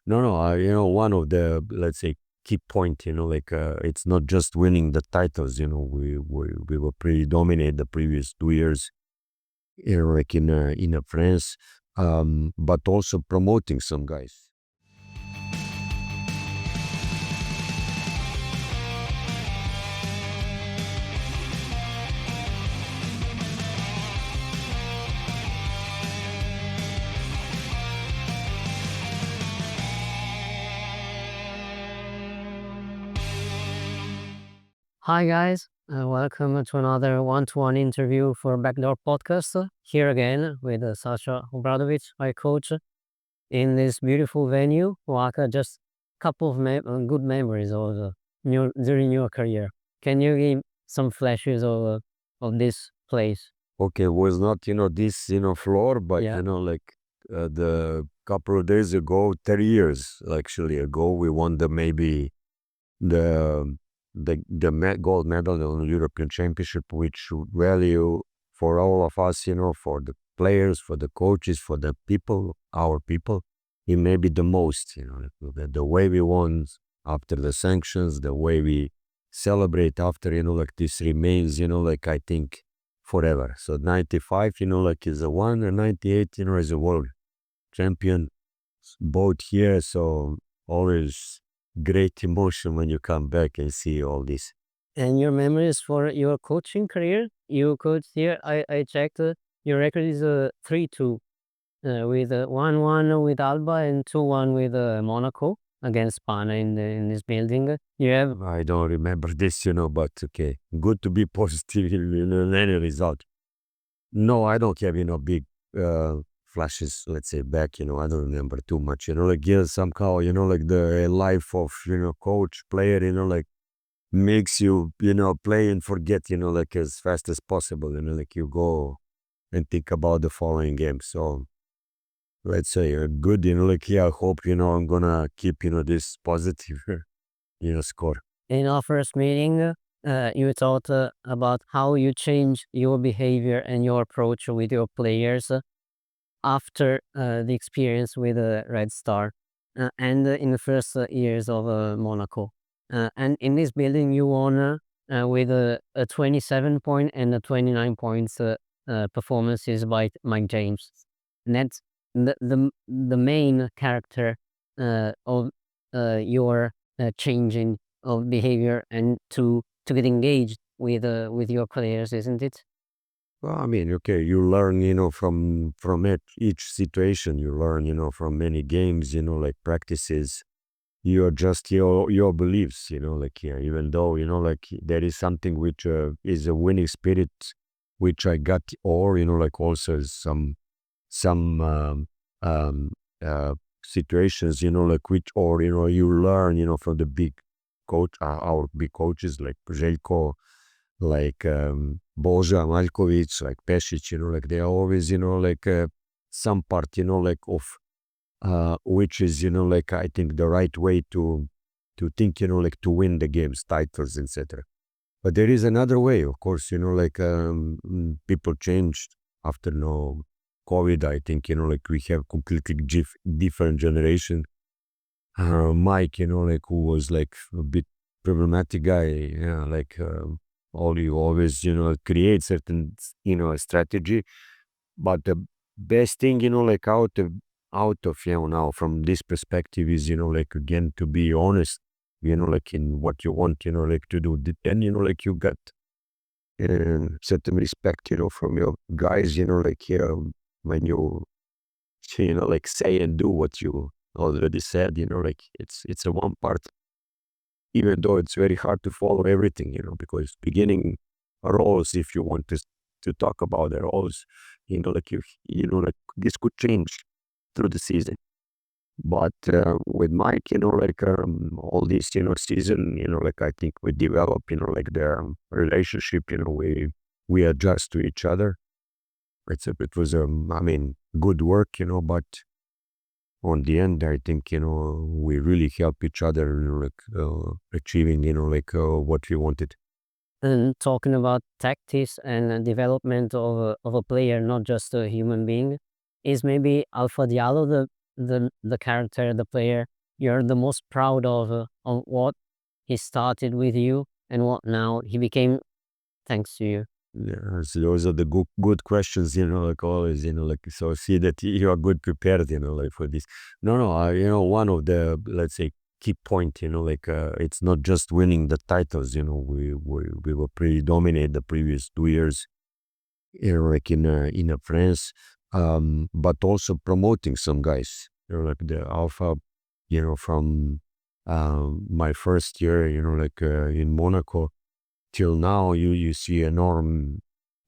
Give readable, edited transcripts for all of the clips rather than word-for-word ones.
No, one of the, let's say, key point, it's not just winning the titles, we were pretty dominant the previous 2 years, like in France, but also promoting some guys. Hi guys, welcome to another one-to-one interview for Backdoor Podcast. Here again with Sasa Obradovic, my coach, in this beautiful venue, Oaka. Just couple of good memories of during your career. Can you give some flashes of this place? Okay, was not, this, floor, but, Yeah. the couple of days ago, 30 years actually ago, we won the gold medal on the European Championship, which value for all of us, for the players, for the coaches, for the people, our people, it may be the most, the way we won after the sanctions, the way we celebrate after, this remains, I think forever. So 95, is a one, and 98, is a world champion, both here. So always great emotion when you come back and see all this. And your memories for your coaching career? You coached here. I checked. Your record is 3-2. With 1-1 with Alba and 2-1 with Monaco against Pana in this building. You have I don't remember this, but okay, good to be positive in any result. No, I don't have, big flashes, let's say, back, I don't remember too much, yeah, somehow, like the life of, coach, player, makes you, play and forget, as fast as possible, you go and think about the following game. So let's say good, yeah, I hope, I'm gonna keep, this positive, score. in our first meeting. You talked about how you change your behavior and your approach with your players after the experience with Red Star and in the first years of Monaco. And in this building, you won with a 27 point and a 29 points performances by Mike James. And that's the main character of your changing of behavior and to get engaged with your players, isn't it? Well, I mean, okay, you learn, from each situation. You learn, from many games, like practices. You adjust your beliefs, yeah, even though, there is something which is a winning spirit, which I got, or, also some um, uh, situations, which, or, you learn, from the big coach, our big coaches like Željko, like Boža Maljković, like Pešić, they are always, some part, of which is, I think the right way to think, to win the games, titles, etc. But there is another way, of course, people changed after COVID. I think, we have completely different generation. Mike, who was a bit problematic guy, yeah, you always, create certain, strategy. But the best thing, out of, now from this perspective is, again, to be honest, in what you want, to do. Then, you got certain respect, from your guys, when you, say and do what you already said, it's a one part, even though it's very hard to follow everything, because beginning roles, if you want to talk about the roles, this could change through the season. But with Mike, all this, season, I think we develop, the relationship, we adjust to each other. It was, I mean, good work, but on the end, I think, we really help each other, achieving, what we wanted. And talking about tactics and development of a player, not just a human being, is maybe Alpha Diallo the character, the player you're the most proud of what he started with you and what now he became thanks to you? Yeah, so those are the good questions, like always, like, so see that you are good prepared, like for this. No, no, one of the, let's say, key point, like, it's not just winning the titles, we were pretty dominant the previous 2 years, like in France, but also promoting some guys, like the Alpha, from my first year, like in Monaco till now, you see enormous,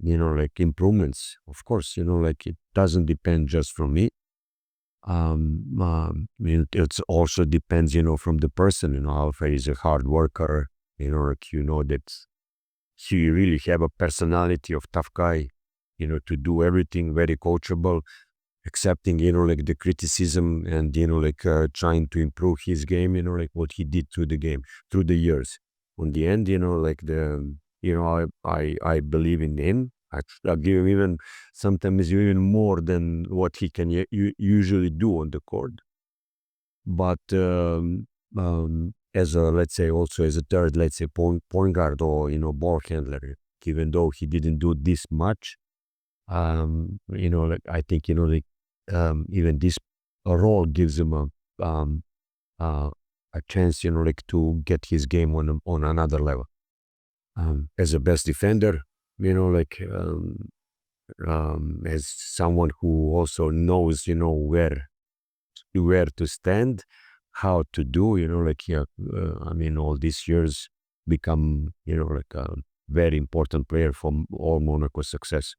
like improvements. Of course, like it doesn't depend just from me. I mean, it also depends, from the person. Alpha is a hard worker. Like that he really have a personality of tough guy. To do everything very coachable, accepting, like the criticism and, like trying to improve his game, like what he did through the game, through the years. On the end, like I believe in him. I give him even sometimes even more than what he can usually do on the court. But as a, let's say, also as a third, let's say, point guard or, ball handler, even though he didn't do this much, like I think, like even this role gives him um, uh, a chance, like to get his game on another level. As a best defender, like as someone who also knows, where to stand, how to do, like, yeah, I mean, all these years become, like a very important player for all Monaco success.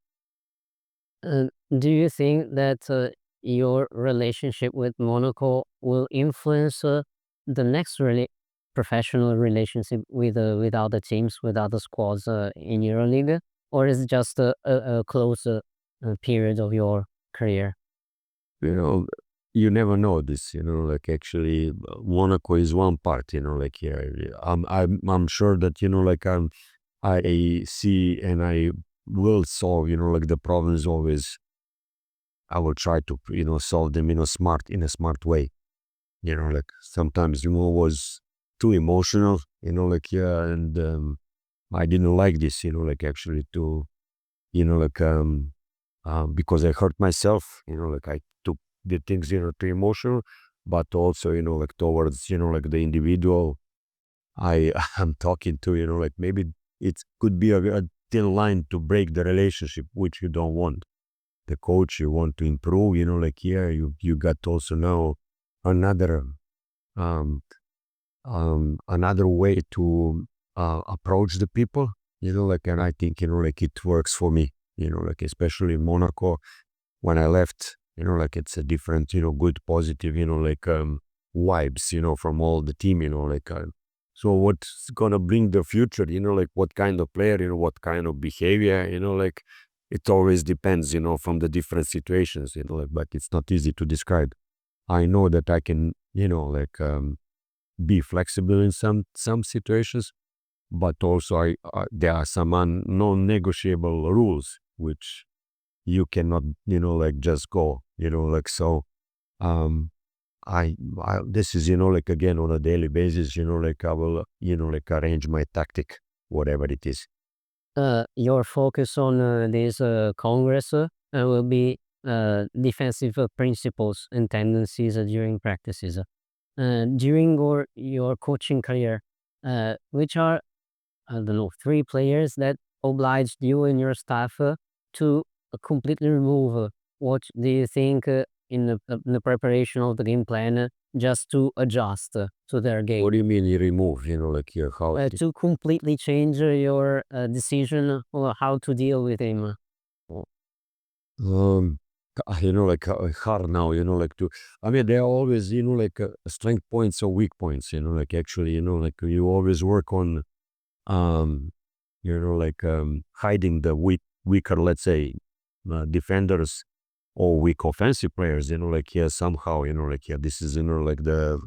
Uh, do you think that your relationship with Monaco will influence the next professional relationship with other teams, with other squads in Euroleague, or is it just a close period of your career? you know you never know this, like actually, Monaco is one part, like, yeah, I'm sure that, like I see and I will solve, like the problems always. I will try to, solve them, in a smart way, like sometimes, was too emotional, like, yeah, and I didn't like this, like actually to, like because I hurt myself, like I took the things, too emotional, but also, like towards, like the individual I am talking to, like maybe it could be a thin line to break the relationship, which you don't want. The coach you want to improve, like, yeah, you got to also know another um another way to approach the people, like, and I think, like it works for me, like especially in Monaco when I left, like it's a different, good, positive, like vibes, from all the team, like so what's gonna bring the future, like what kind of player, what kind of behavior, like it always depends, from the different situations, like, but it's not easy to describe. I know that I can, like be flexible in some situations, but also there are some non-negotiable rules which you cannot, like just go, like so. Um, I this is, like again on a daily basis, like I will, like arrange my tactic, whatever it is. Your focus on this Congress will be defensive principles and tendencies during practices. During your coaching career, which are, I don't know, three players that obliged you and your staff to completely remove what do you think in the preparation of the game plan just to adjust to their What game? do you mean you remove, like your how? To completely change your decision or how to deal with him. Um, like hard now, like to, I mean, there are always, like strength points or weak points, like actually, like you always work on, um, like hiding the weaker, let's say, defenders or weak offensive players, like, yeah, somehow, like, yeah, this is, like the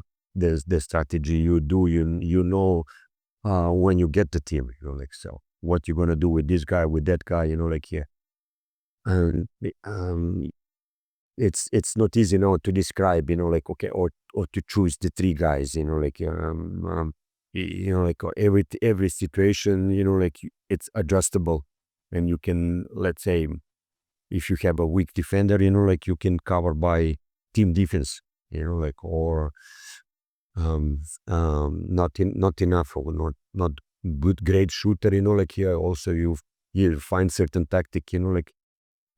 strategy you do, when you get the team, like, so what you're gonna do with this guy, with that guy, like, yeah. Um, it's not easy, to describe, like, okay, or to choose the three guys, like, like, every situation, like, it's adjustable, and you can, let's say, if you have a weak defender, like, you can cover by team defense, like, or not enough, or not good great shooter, like, here also you find certain tactic, like,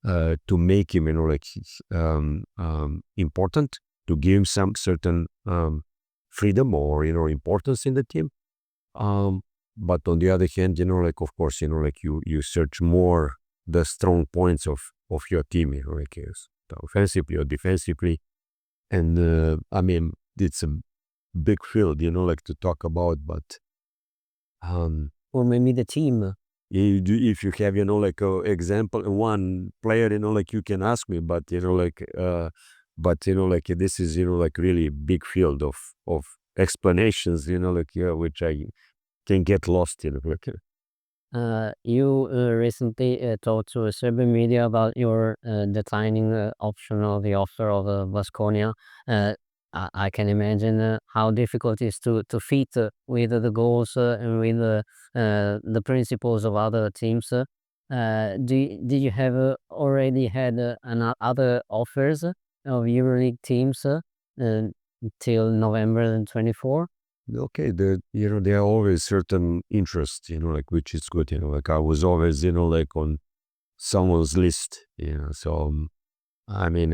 to make him, like, important, to give him some certain freedom, or, importance in the team. Um, but on the other hand, like, of course, like, you search more the strong points of your team, like, yes, offensively or defensively. And I mean, it's a big field, like, to talk about, but um, Or maybe the team. if you have, like, a example, one player, like, you can ask me, but, like, like, this is, like, really big field of explanations, like, yeah, which I can get lost, like, You recently talked to a Serbian media about your declining option of the offer of Vasconia. Uh, I can imagine how difficult it is to fit with the goals and with the principles of other teams. Did you have already had other offers of EuroLeague teams till November 24? okay, there are always certain interests, like, which is good, like, I was always, like, on someone's list, so, I mean,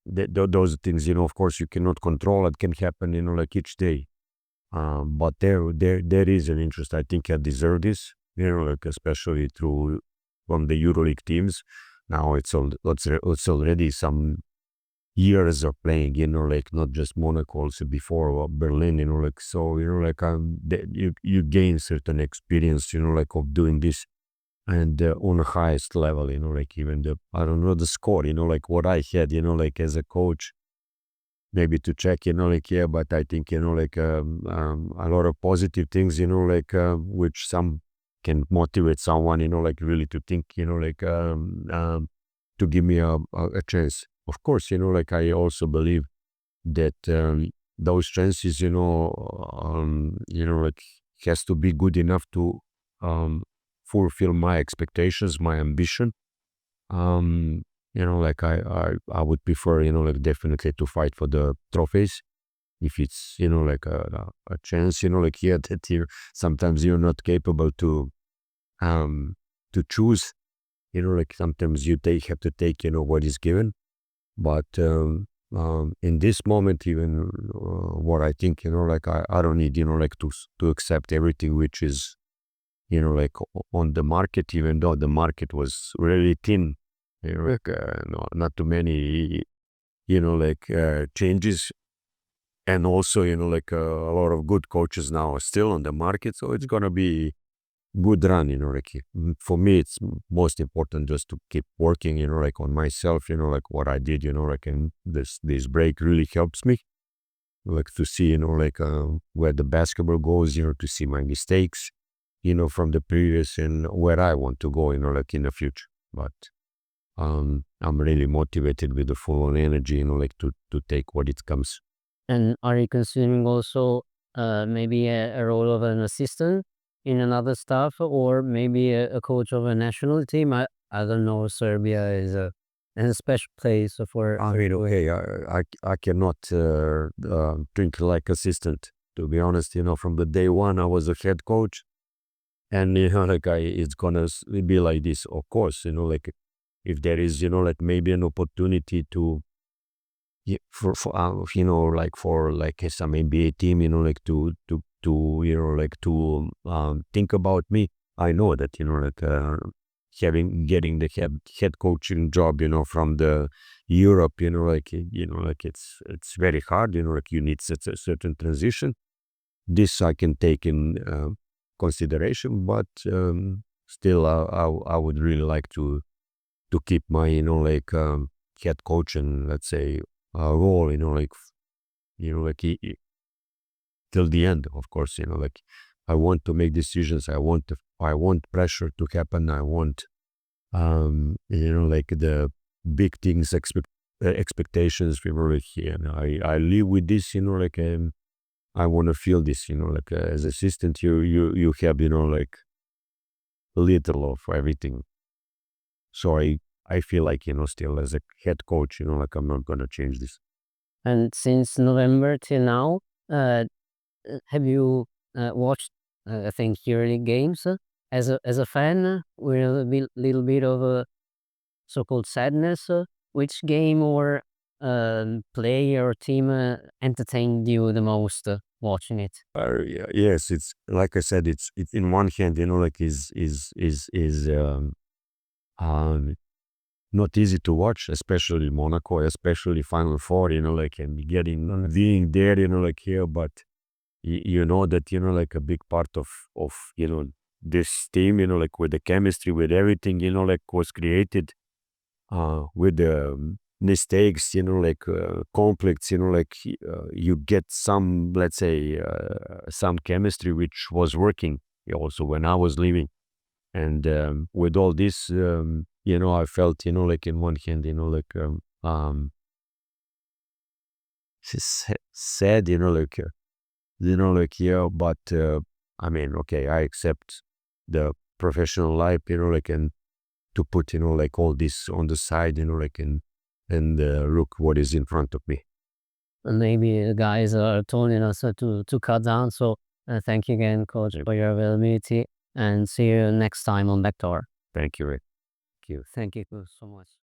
those things, of course, you cannot control. It can happen, like, each day. But there is an interest. I think I deserve this, like, especially through from the EuroLeague teams. Now it's already some years of playing, like, not just Monaco, also before Berlin, like, so, like, you gain certain experience, like, of doing this, and on the highest level, like, even I don't know the score, like, what I had, like, as a coach, maybe to check, like, yeah, but I think, like, a lot of positive things, like, which some can motivate someone, like, really to think, like, to give me a chance. Of course, like, I also believe that those chances, like, has to be good enough to fulfill my expectations, my ambition. Um, like, I would prefer, like, definitely to fight for the trophies. If it's, like, a chance, like, yeah, that sometimes you're not capable um, to choose, like, sometimes have to take, what is given. But in this moment, even what I think, like, I don't need, like, to accept everything which is, like, on the market, even though the market was really thin, like, not too many, like, changes. And also, like, a lot of good coaches now are still on the market. So it's going to be good run, like, for me, it's most important just to keep working, like, on myself, like, what I did, like, and this break really helps me, like, to see, like, where the basketball goes, to see my mistakes, from the previous, and where I want to go, like, in the future. But I'm really motivated with the full on energy, like, to take what it comes. And are you considering also maybe a role of an assistant in another staff, or maybe a coach of a national team? I don't know. Serbia is a special place I for mean, doing. okay, I cannot think like assistant, to be honest. From the day one, I was a head coach, and, like, it's gonna be like this, of course. Like, if there is, like, maybe an opportunity to, for like, for, like, some NBA team, like, to like, to think about me. I know that, like, getting the head coaching job, from the Europe, like, like, it's very hard, like, you need such a certain transition. This I can take in consideration, but still, I would really like to keep my, like, head coach, and, let's say, role, like, like, till the end, of course. Like, I want to make decisions. I want pressure to happen. I want, like, the big things expectations, like, and I live with this, like, I want to feel this, like, as assistant, you have, like, little of everything. So I feel like, still as a head coach, like, I'm not gonna change this. And since November till now, uh, have you watched, I think, Euroleague games? As a fan, with a little bit of a so-called sadness, which game or player or team entertained you the most watching it? Yeah, yes, it's like I said, it's in one hand, like, is um, not easy to watch, especially Monaco, especially Final Four, like, and being there, like, here, but you know that, like, a big part of this team, like, with the chemistry, with everything, like, was created with the mistakes, like, conflicts, like, you get some, let's say, some chemistry which was working also when I was leaving. And with all this, I felt, like, in one hand, like, sad, like, like, yeah, but I mean, okay, I accept the professional life, like, and to put, like, all this on the side, like, and look what is in front of me. And maybe the guys are telling us to cut down. So thank you again, coach, Yeah. for your availability, and see you next time on Backdoor. Thank you, Rick. Thank you so much.